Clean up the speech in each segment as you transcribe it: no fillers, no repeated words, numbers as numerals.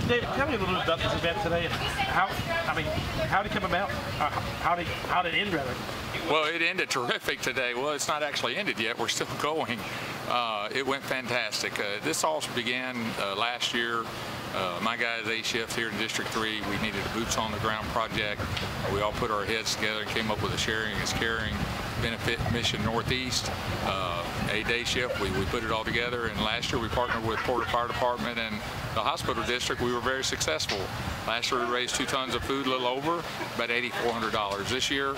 Dave, tell me a little bit about this event today and how did it come about? How did it end, rather? Well, it ended terrific today. Well, it's not actually ended yet. We're still going. It went fantastic. This all began last year. My guys, A shift here in District 3, we needed a boots on the ground project. We all put our heads together and came up with a sharing is caring benefit mission Northeast. A day shift, we put it all together, and last year we partnered with Porter Fire Department and the hospital district. We were very successful. Last year we raised 2 tons of food, a little over, about $8,400. This year,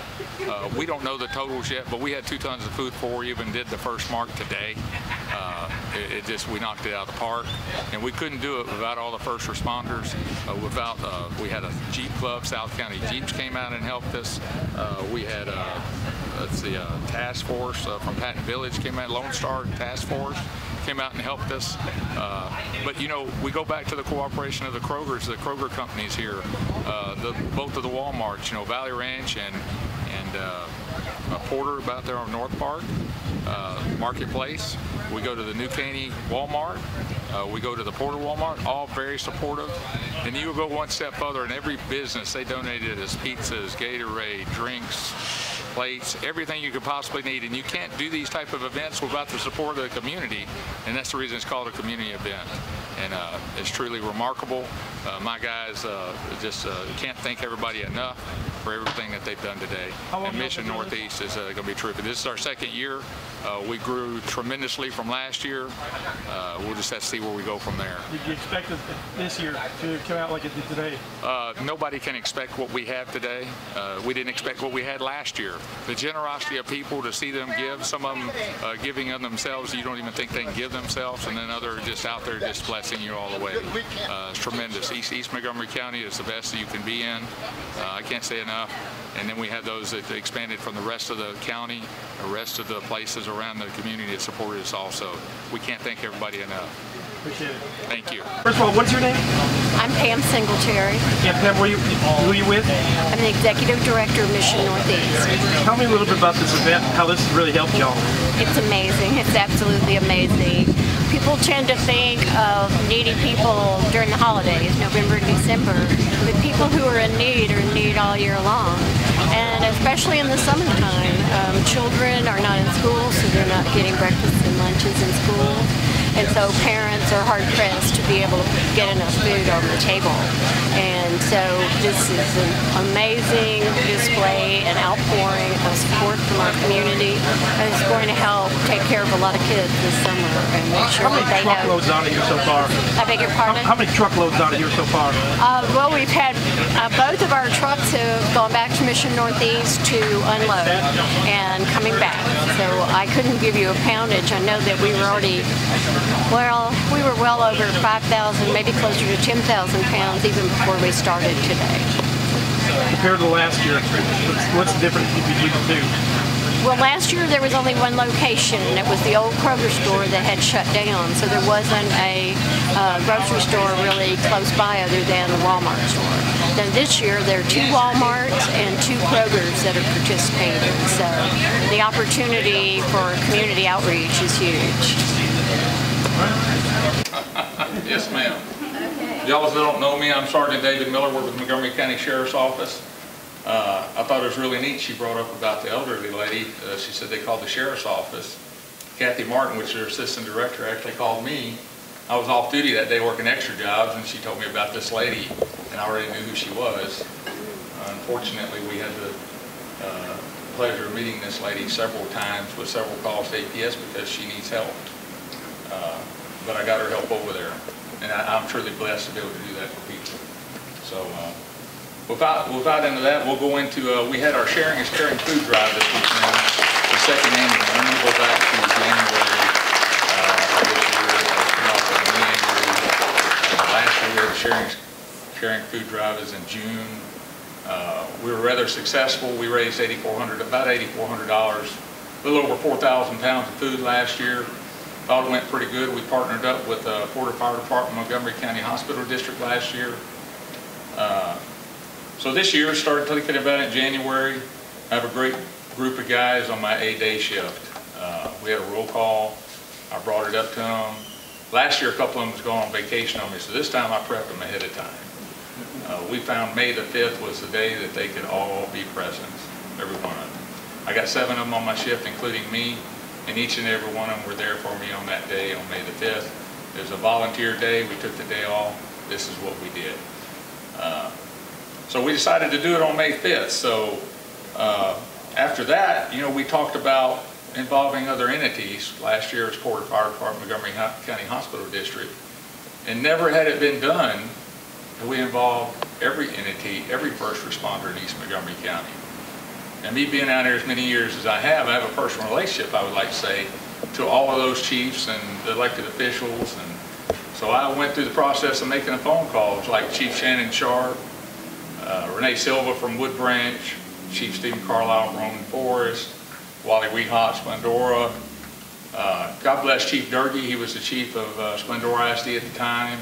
we don't know the totals yet, but we had 2 tons of food before we even did the first mark today. We knocked it out of the park, and we couldn't do it without all the first responders. We had a Jeep Club, South County Jeeps came out and helped us. We had task force from Patton Village came out, Lone Star Task Force came out and helped us. But you know, we go back to the cooperation of the Krogers, the Kroger companies here, both of the Walmarts, you know, Valley Ranch and Porter about there on North Park, Marketplace. We go to the New Caney Walmart. We go to the Porter Walmart, all very supportive. And you go one step further, and every business they donated us pizzas, Gatorade, drinks, plates, everything you could possibly need. And you can't do these type of events without the support of the community, and that's the reason it's called a community event. And it's truly remarkable. My guys just can't thank everybody enough for everything that they've done today. And Mission Northeast is going to be terrific. This is our 2nd year. We grew tremendously from last year. We'll just have to see where we go from there. Did you expect this year to come out like it did today? Nobody can expect what we have today. We didn't expect what we had last year. The generosity of people, to see them give, some of them giving of themselves you don't even think they can give themselves, and then others just out there just blessing you all the way. It's tremendous. East Montgomery County is the best that you can be in. I can't say enough. And then we have those that expanded from the rest of the county, the rest of the places around the community that supported us also. We can't thank everybody enough. Appreciate it. Thank you. First of all, what's your name? I'm Pam Singletary. Yeah, Pam, who are you with? I'm the Executive Director of Mission Northeast. Tell me a little bit about this event, how this has really helped y'all. It's amazing. It's absolutely amazing. People tend to think of needy people during the holidays, November and December, but people who are in need are in need all year long. And especially in the summertime, children are not in school, so they're not getting breakfasts and lunches in school. And so parents are hard-pressed to be able to get enough food on the table. And so this is an amazing display and outpouring of support from our community. And it's going to help take care of a lot of kids this summer and make sure that they have... How many truckloads out of here so far? I beg your pardon? How many truckloads out of here so far? Well, we've had both of our trucks have gone back to Mission Northeast to unload and coming back. So I couldn't give you a poundage. I know that we were already... Well, we were well over 5,000, maybe closer to 10,000 pounds even before we started today. Compared to last year, what's the difference between the two? Well, last year there was only one location. It was the old Kroger store that had shut down, so there wasn't a grocery store really close by other than the Walmart store. Then this year there are 2 Walmarts and 2 Krogers that are participating, so the opportunity for community outreach is huge. Yes, ma'am. Okay. Y'all that don't know me, I'm Sergeant David Miller, work with Montgomery County Sheriff's Office. I thought it was really neat she brought up about the elderly lady. She said they called the Sheriff's Office. Kathy Martin, which is her assistant director, actually called me. I was off duty that day working extra jobs, and she told me about this lady, and I already knew who she was. Unfortunately, we had the pleasure of meeting this lady several times with several calls to APS because she needs help. But I got her help over there, and I'm truly blessed to be able to do that for people. So without into that, we'll go into, we had our Sharing is Caring food drive this weekend, the 2nd annual. I'm going to go back to January this year, off of a knee injury. Last year we had the Sharing is Caring food drive is in June. We were rather successful. We raised about $8,400, a little over 4,000 pounds of food last year. Thought it went pretty good. We partnered up with Porter Fire Department, Montgomery County Hospital District last year. So this year, started thinking about it in January. I have a great group of guys on my 8-day shift. We had a roll call. I brought it up to them. Last year, a couple of them was going on vacation on me, so this time I prepped them ahead of time. We found May the 5th was the day that they could all be present, every one of them. I got 7 of them on my shift, including me, and each and every one of them were there for me on that day, on May the 5th. It was a volunteer day. We took the day off. This is what we did. So we decided to do it on May 5th. So after that, you know, we talked about involving other entities. Last year it was Porter Fire Department, Montgomery County Hospital District. And never had it been done that we involved every entity, every first responder in East Montgomery County. And me being out here as many years as I have a personal relationship, I would like to say, to all of those chiefs and the elected officials. And so I went through the process of making a phone calls, like Chief Shannon Sharp, Renee Silva from Wood Branch, Chief Stephen Carlisle from Roman Forest, Wally Weehot, Splendora. God bless Chief Durkee. He was the chief of Splendora ISD at the time.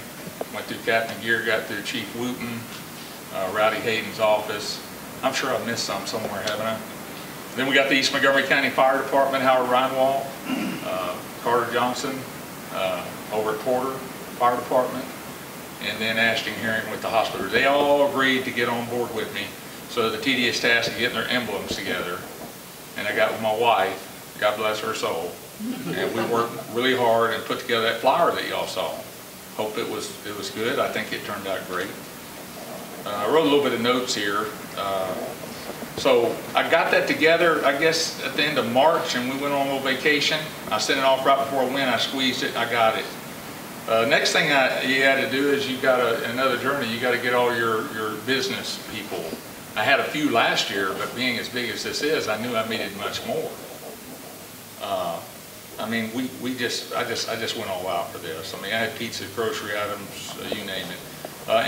Went through Captain Gear, got through Chief Wooten, Rowdy Hayden's office. I'm sure I've missed some somewhere, haven't I? Then we got the East Montgomery County Fire Department, Howard Reinwald, Carter Johnson, over at Porter Fire Department, and then Ashton Herring with the hospital. They all agreed to get on board with me. So the tedious task of getting their emblems together, and I got with my wife, God bless her soul, and we worked really hard and put together that flyer that y'all saw. Hope it was good. I think it turned out great. I wrote a little bit of notes here. So I got that together, I guess, at the end of March, and we went on a little vacation. I sent it off right before I went. I squeezed it. I got it. Next thing you had to do is you got another journey. You got to get all your business people. I had a few last year, but being as big as this is, I knew I needed much more. I mean, I just went all out for this. I mean, I had pizza, grocery items, you name it.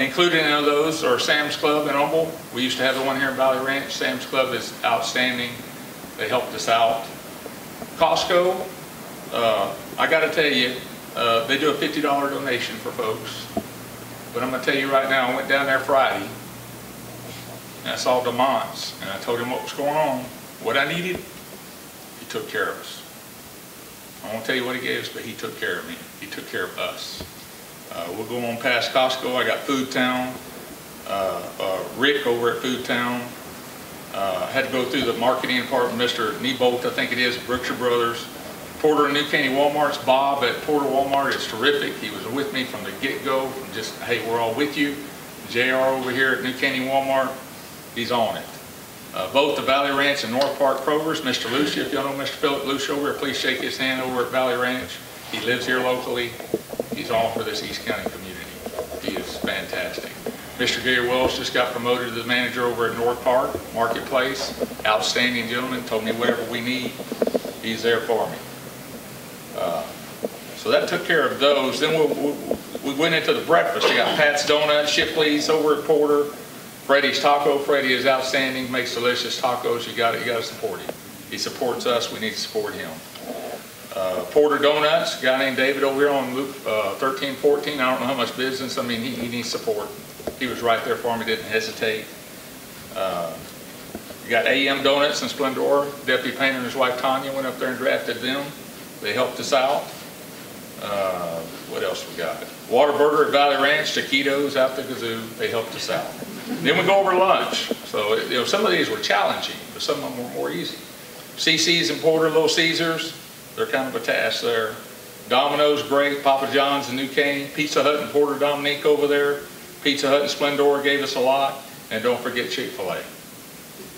Included in those are Sam's Club in Humble. We used to have the one here in Valley Ranch. Sam's Club is outstanding. They helped us out. Costco, I got to tell you, they do a $50 donation for folks. But I'm going to tell you right now, I went down there Friday, and I saw DeMont's, and I told him what was going on, what I needed. He took care of us. I won't tell you what he gave us, but he took care of me. He took care of us. We'll go on past Costco. I got Food Town, Rick over at Food Town. Had to go through the marketing department, Mr. Nebolt, I think it is, Brookshire Brothers. Porter and New Caney Walmart's Bob at Porter Walmart is terrific. He was with me from the get-go. Just, hey, we're all with you. JR over here at New Caney Walmart, he's on it. Both the Valley Ranch and North Park Provers, Mr. Lucia, if y'all know Mr. Philip Lucia over here, please shake his hand over at Valley Ranch. He lives here locally. He's all for this East County community. He is fantastic. Mr. Gary Wells just got promoted to the manager over at North Park Marketplace. Outstanding gentleman, told me whatever we need, he's there for me. So that took care of those. Then we went into the breakfast. We got Pat's Donuts, Shipley's over at Porter. Freddie's Taco. Freddie is outstanding, makes delicious tacos. You got to support him. He supports us, we need to support him. Porter Donuts, a guy named David over here on Loop 1314. I don't know how much business. I mean, he needs support. He was right there for me, didn't hesitate. You got AM Donuts in Splendora. Deputy Painter and his wife Tanya went up there and drafted them. They helped us out. What else we got? Whataburger at Valley Ranch, Taquitos out the kazoo. They helped us out. Then we go over to lunch. So, you know, some of these were challenging, but some of them were more easy. CC's and Porter, Little Caesars, they're kind of a task there. Domino's, great. Papa John's and New Caney. Pizza Hut and Porter Dominique over there. Pizza Hut and Splendora gave us a lot. And don't forget Chick-fil-A.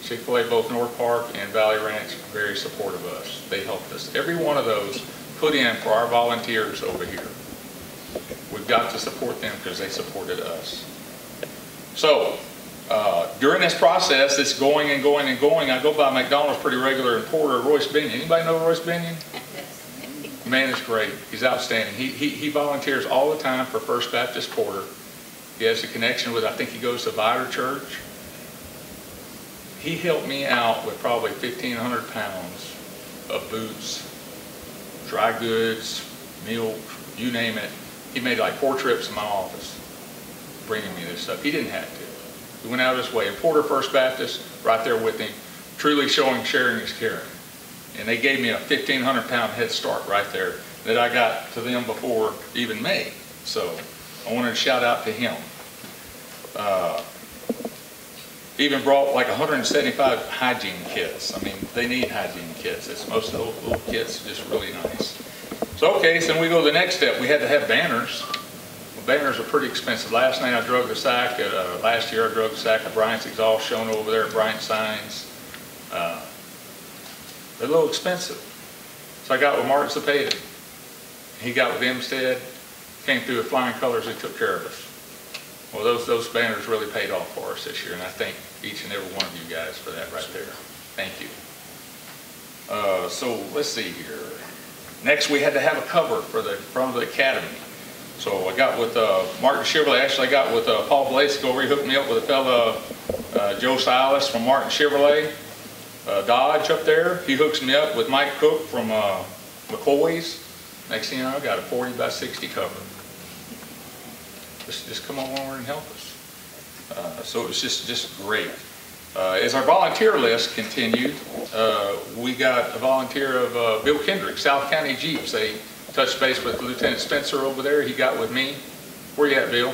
Chick-fil-A, both North Park and Valley Ranch, very supportive of us. They helped us. Every one of those put in for our volunteers over here. We've got to support them because they supported us. So, during this process, it's going and going and going. I go by McDonald's pretty regular in Porter. Royce Binion. Anybody know Royce Binion? Man is great. He's outstanding. He volunteers all the time for First Baptist Porter. He has a connection with, I think he goes to Vider Church. He helped me out with probably 1,500 pounds of boots, dry goods, milk, you name it. He made like 4 trips in my office bringing me this stuff. He didn't have to. He went out of his way. And Porter First Baptist, right there with him, truly showing sharing is caring. And they gave me a 1,500-pound head start right there that I got to them before even May. So I wanted to shout out to him. Even brought like 175 hygiene kits. I mean, they need hygiene kits. It's most of those little kits are just really nice. So okay, so then we go to the next step. We had to have banners. Well, banners are pretty expensive. Last night I drug the sack. Last year I drug the sack of Bryant's exhaust shown over there at Bryant Signs. They're a little expensive. So I got with Mark Cepeda. He got with Hempstead. Came through with flying colors. They took care of us. Well, those banners really paid off for us this year, and I thank each and every one of you guys for that right there. Thank you. So let's see here. Next, we had to have a cover for the front of the academy. So I got with Martin Chevrolet. Actually, I got with Paul Blasek over. He hooked me up with a fella, Joe Silas from Martin Chevrolet Dodge up there. He hooks me up with Mike Cook from McCoy's. Next thing you know, I got a 40 by 60 cover. Just come on over and help us. So it was just great. As our volunteer list continued, we got a volunteer of Bill Kendrick, South County Jeeps. They touched base with Lieutenant Spencer over there. He got with me. Where you at, Bill?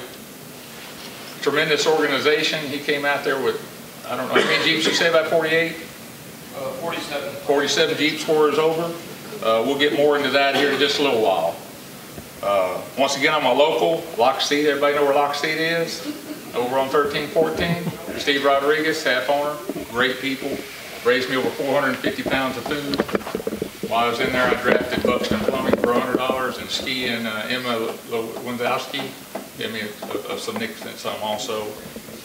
Tremendous organization. He came out there with, I don't know, how many Jeeps you say, about 48? 47. 47 Jeeps for us over. We'll get more into that here in just a little while. Once again, I'm a local, Lock Seat. Everybody know where Lock Seat is? Over on 1314. Steve Rodriguez, half owner, great people. Raised me over 450 pounds of food. While I was in there, I drafted Buxton Plumbing for $100, and Ski and Emma Wendowski gave me some nicks and some also.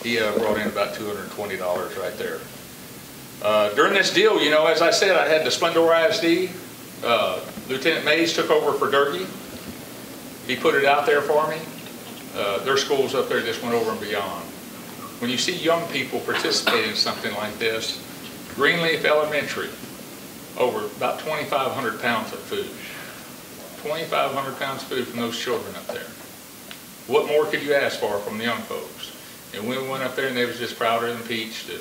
He brought in about $220 right there. During this deal, you know, as I said, I had the Splendor ISD. Lieutenant Mays took over for Durkee. He put it out there for me. Their schools up there just went over and beyond. When you see young people participate in something like this, Greenleaf Elementary, over about 2,500 pounds of food. 2,500 pounds of food from those children up there. What more could you ask for from the young folks? And we went up there and they was just prouder than peach to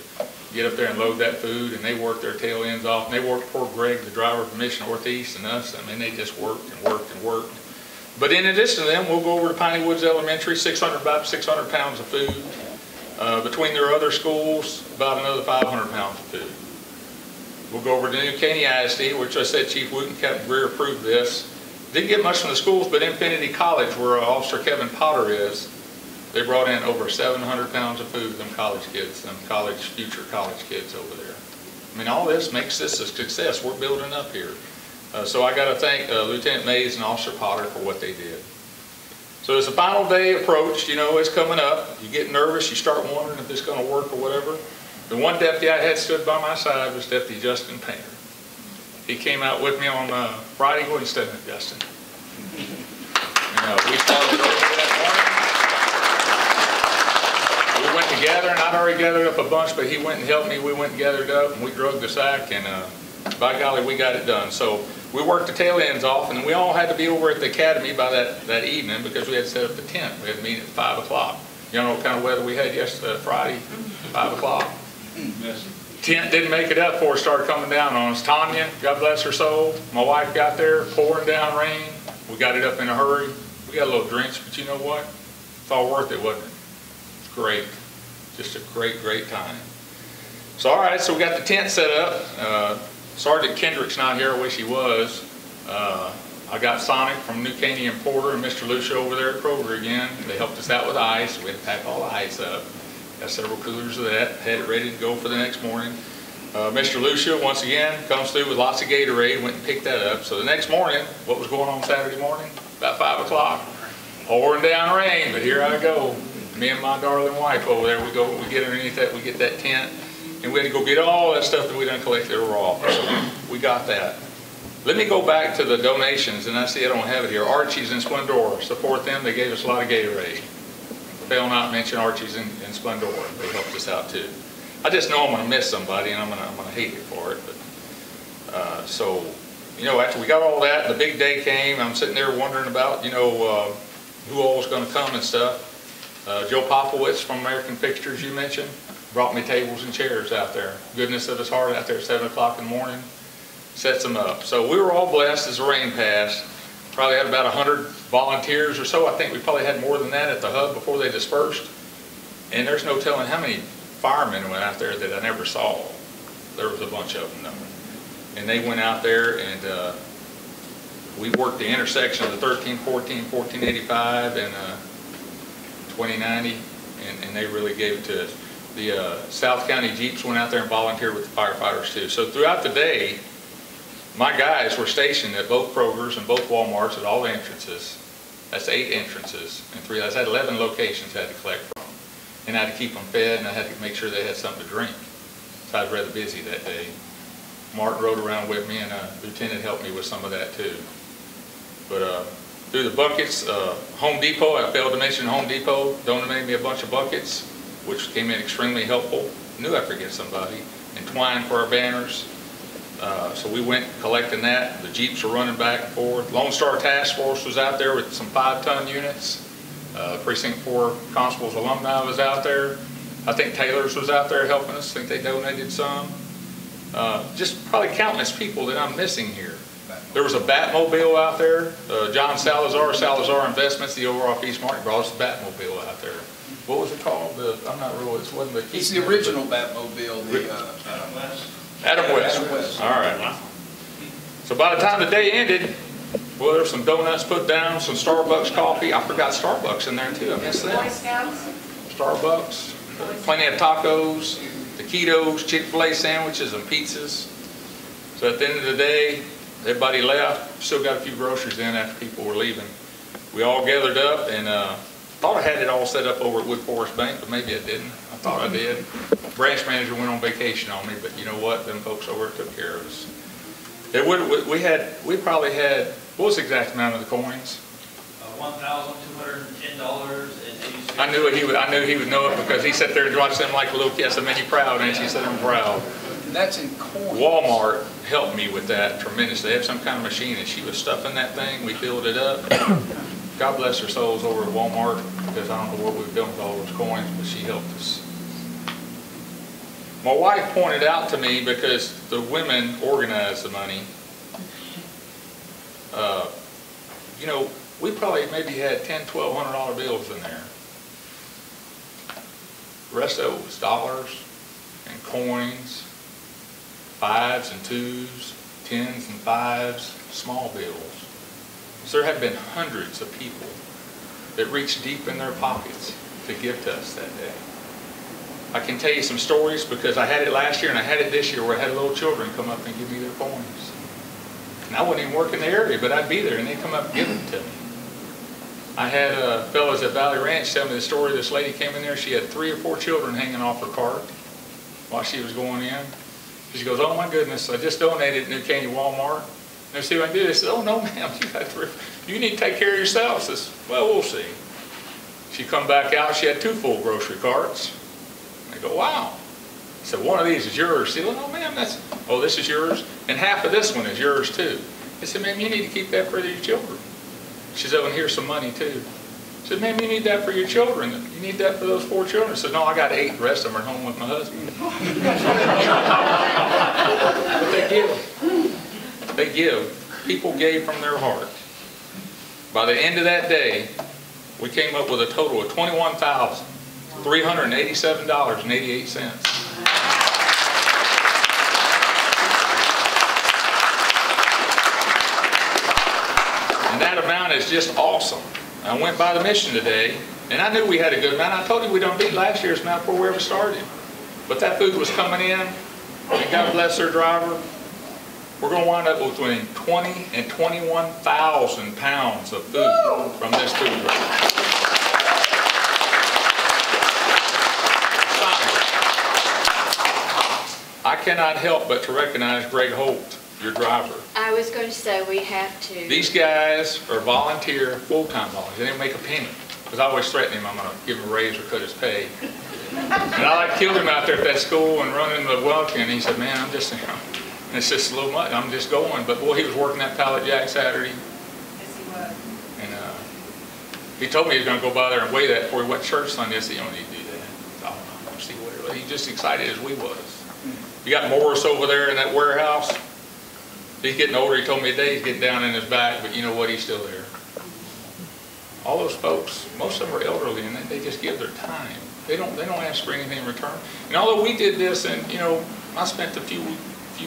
get up there and load that food, and they worked their tail ends off. And they worked poor Greg, the driver from Mission Northeast, and us. I mean, they just worked and worked and worked. But in addition to them, we'll go over to Piney Woods Elementary, about 600 pounds of food. Between their other schools, about another 500 pounds of food. We'll go over to New Caney ISD, which I said Chief Wooten, Captain Greer approved this. Didn't get much from the schools, but Infinity College, where Officer Kevin Potter is, they brought in over 700 pounds of food, them college kids, them future college kids over there. I mean, all this makes this a success. We're building up here. So I got to thank Lieutenant Mays and Officer Potter for what they did. So as the final day approached, you know, it's coming up. You get nervous. You start wondering if it's going to work or whatever. The one deputy I had stood by my side was Deputy Justin Painter. He came out with me on Friday. Go ahead and stand up, Justin. You know, we started that morning. We went together, and I'd already gathered up a bunch, but he went and helped me. We went and gathered up, and we drug the sack, and by golly, we got it done. So we worked the tail ends off, and we all had to be over at the academy by that evening because we had set up the tent. We had to meet at 5 o'clock. You know what kind of weather we had yesterday, Friday, 5 o'clock? Yes. Tent didn't make it up before it started coming down on us. Tanya, God bless her soul, my wife got there, pouring down rain. We got it up in a hurry. We got a little drenched, but you know what? It's all worth it, wasn't it? It's great. Just a great, great time. So, all right, so we got the tent set up. Sergeant Kendrick's not here. I wish he was. I got Sonic from New Caney and Porter and Mr. Lucia over there at Kroger again. They helped us out with ice. We had to pack all the ice up. Got several coolers of that. Had it ready to go for the next morning. Mr. Lucia, once again, comes through with lots of Gatorade. Went and picked that up. So the next morning, what was going on Saturday morning? About 5 o'clock. Pouring down rain, but here I go. Me and my darling wife over there, we get underneath that, we get that tent. And we had to go get all that stuff that we done collected at our office. So we got that. Let me go back to the donations, and I see I don't have it here. Archie's and Splendor, support them. They gave us a lot of Gatorade. Fail not mention Archie's and Splendor. They helped us out too. I just know I'm going to miss somebody, and I'm going to hate it for it. But so, you know, after we got all that, the big day came. I'm sitting there wondering about, you know, who all was going to come and stuff. Joe Popowitz from American Fixtures, you mentioned, brought me tables and chairs out there. Goodness of his heart out there at 7 o'clock in the morning. sets them up. So we were all blessed as the rain passed. Probably had about 100 volunteers or so. I think we probably had more than that at the hub before they dispersed. And there's no telling how many firemen went out there that I never saw. There was a bunch of them though. And they went out there and we worked the intersection of the 1314, 1485, and 2090, and they really gave it to us. The South County Jeeps went out there and volunteered with the firefighters too. So throughout the day, my guys were stationed at both Kroger's and both Walmarts at all the entrances. That's 8 entrances and 3. I had 11 locations I had to collect from. And I had to keep them fed, and I had to make sure they had something to drink. So I was rather busy that day. Mark rode around with me, and a lieutenant helped me with some of that too. But through the buckets, Home Depot, I failed to mention Home Depot, donated me a bunch of buckets, which came in extremely helpful. Knew I'd forget somebody. And twine for our banners. So we went collecting that. The Jeeps were running back and forth. Lone Star Task Force was out there with some 5-ton units. Precinct 4 Constables Alumni was out there. I think Taylor's was out there helping us. I think they donated some. Just probably countless people that I'm missing here. There was a Batmobile out there. John Salazar Investments, the over off East Martin, brought us a Batmobile out there. What was it called? I'm not real. It wasn't the. It's the original Batmobile. Adam West. All right. So by the time the day ended, well, there were some donuts put down, some Starbucks coffee. I forgot Starbucks in there too. I missed that. Boy Scouts. Starbucks. Plenty of tacos, taquitos, Chick-fil-A sandwiches, and pizzas. So at the end of the day, everybody left. Still got a few groceries in after people were leaving. We all gathered up and thought I had it all set up over at Wood Forest Bank, but maybe I didn't. I thought I did. Branch manager went on vacation on me, but you know what? Them folks over there took care of us. We probably had, what was the exact amount of the coins? $1,210.86. I knew he would know it because he sat there and watched them like a little kid. I said, "Man, you proud?" And she said, "I'm proud." And that's in coins. Walmart helped me with that tremendously. They have some kind of machine, and she was stuffing that thing. We filled it up. God bless their souls over at Walmart, because I don't know what we've done with all those coins, but she helped us. My wife pointed out to me, because the women organized the money, you know, we probably maybe had $1,000, $1,200 bills in there. The rest of it was dollars and coins, 5s and 2s, 10s and 5s, small bills. So there have been hundreds of people that reached deep in their pockets to give to us that day. I can tell you some stories because I had it last year and I had it this year where I had little children come up and give me their coins. And I wouldn't even work in the area, but I'd be there and they'd come up and give them to me. I had fellows at Valley Ranch tell me the story. This lady came in there, she had 3 or 4 children hanging off her cart while she was going in. She goes, "Oh my goodness, I just donated at New Caney Walmart. And I see what I do." They said, "Oh no ma'am, you need to take care of yourself." I says, "Well, we'll see." She come back out, she had 2 full grocery carts. I go, "Wow." I said, "One of these is yours." She said, "Oh ma'am, oh, this is yours? And half of this one is yours too." I said, "Ma'am, you need to keep that for your children." She said, "Oh, and here's some money too." I said, "Ma'am, you need that for your children. You need that for those 4 children." I said, "No, I got 8. The rest of them are home with my husband." But they give. They give. People gave from their heart. By the end of that day, we came up with a total of $21,387.88. And that amount is just awesome. I went by the mission today, and I knew we had a good amount. I told you we don't beat last year's amount before we ever started. But that food was coming in, and God bless their driver. We're going to wind up with between 20 and 21,000 pounds of food from this food drive. I cannot help but to recognize Greg Holt, your driver. I was going to say we have to. These guys are volunteer, full-time volunteers. They didn't make a penny. Because I always threaten him I'm going to give him a raise or cut his pay. And I like killed him out there at that school and running the welcome. And he said, "Man, I'm just, and it's just a little much. I'm just going." But boy, he was working that pallet jack Saturday. Yes, he was. And he told me he was going to go by there and weigh that before he went to church Sunday. I said, "You don't need to do that." I don't see what it was. He's just excited as we was. You got Morris over there in that warehouse. He's getting older. He told me today he's getting down in his back, but you know what? He's still there. All those folks, most of them are elderly, and they just give their time. They don't ask for anything in return. And although we did this, and you know, I spent a few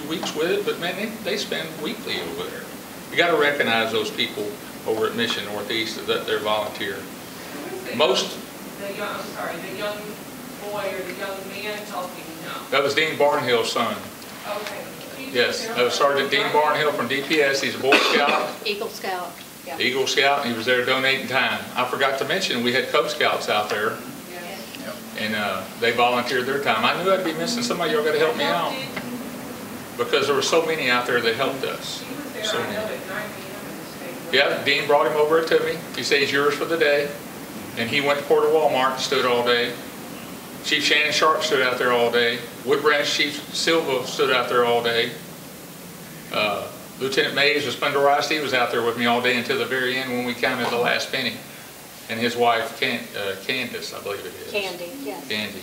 weeks with it, but man, they spend weekly over there. You got to recognize those people over at Mission Northeast that they're volunteer. Most. The young boy or the young man talking now. That was Dean Barnhill's son. Okay. Yes, that was Sergeant Dean Barnhill from DPS. He's a Boy Scout. Eagle Scout. Yeah. Eagle Scout, and he was there donating time. I forgot to mention we had Cub Scouts out there, and they volunteered their time. I knew I'd be missing somebody. Y'all got to help me out because there were so many out there that helped us. So many. Yeah, Dean brought him over to me. He said he's yours for the day, and he went to Port of Walmart and stood all day. Chief Shannon Sharp stood out there all day. Wood Branch Chief Silva stood out there all day. Lieutenant Mays of Splendor Steve was out there with me all day until the very end when we counted the last penny. And his wife, Candace, I believe it is. Candy, yes. Candy.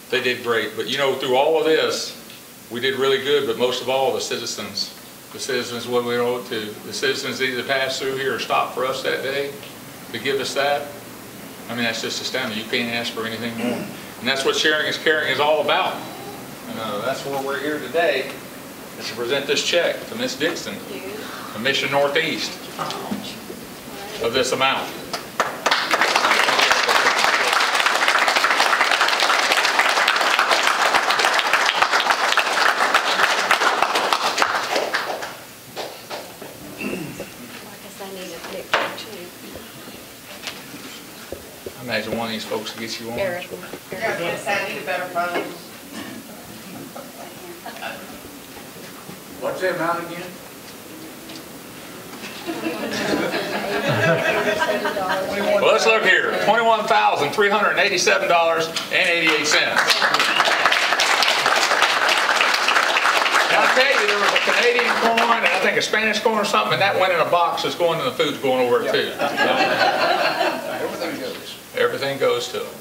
They did great. But you know, through all of this, we did really good, but most of all, the citizens what we owe it to. The citizens either passed through here or stopped for us that day to give us that. I mean, that's just astounding. You can't ask for anything more. And that's what Sharing is Caring is all about. And that's where we're here today, is to present this check to Miss Dixon, the Mission Northeast, of this amount. I imagine one of these folks will get you one. Yeah, I was going to say, I need a better phone. What's that amount again? Well, let's look here. $21,387.88. Now, I'll tell you, there was a Canadian coin and I think a Spanish coin or something, and that went in a box that's going, and the food's going over it too. Everything goes. Everything goes to them.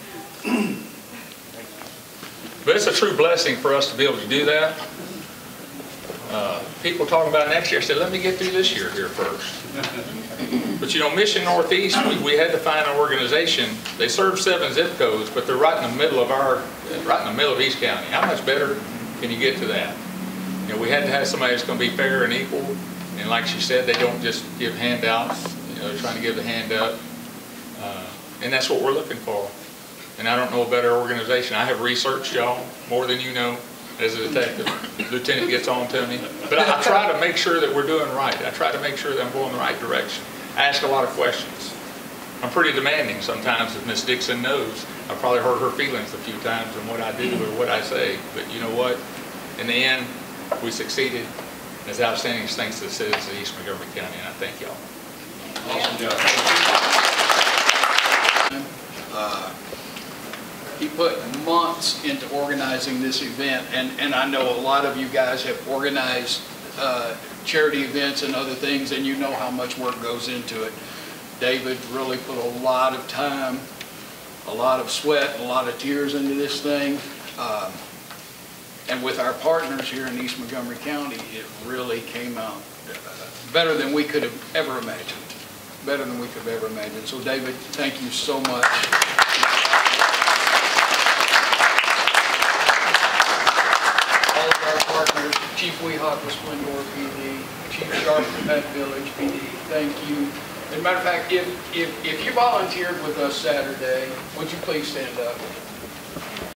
But it's a true blessing for us to be able to do that. People talking about next year said, let me get through this year here first. But you know, Mission Northeast, we had to find an organization. They serve 7 zip codes, but they're right in the middle of East County. How much better can you get to that? You know, we had to have somebody that's going to be fair and equal. And like she said, they don't just give handouts. You know, they're trying to give the hand up. And that's what we're looking for. And I don't know a better organization. I have researched y'all more than you know as a detective. Lieutenant gets on to me. But I try to make sure that we're doing right. I try to make sure that I'm going the right direction. I ask a lot of questions. I'm pretty demanding sometimes, as Miss Dixon knows. I've probably hurt her feelings a few times in what I do or what I say. But you know what? In the end, we succeeded. It's outstanding thanks to the citizens of East Montgomery County, and I thank y'all. Awesome job. He put months into organizing this event, and I know a lot of you guys have organized charity events and other things, and you know how much work goes into it. David really put a lot of time, a lot of sweat, and a lot of tears into this thing. And with our partners here in East Montgomery County, it really came out better than we could have ever imagined. Better than we could have ever imagined. So David, thank you so much. All of our partners, Chief Weehawk with Splendor PD, Chief Sharp with Pet Village PD, thank you. As a matter of fact, if you volunteered with us Saturday, would you please stand up?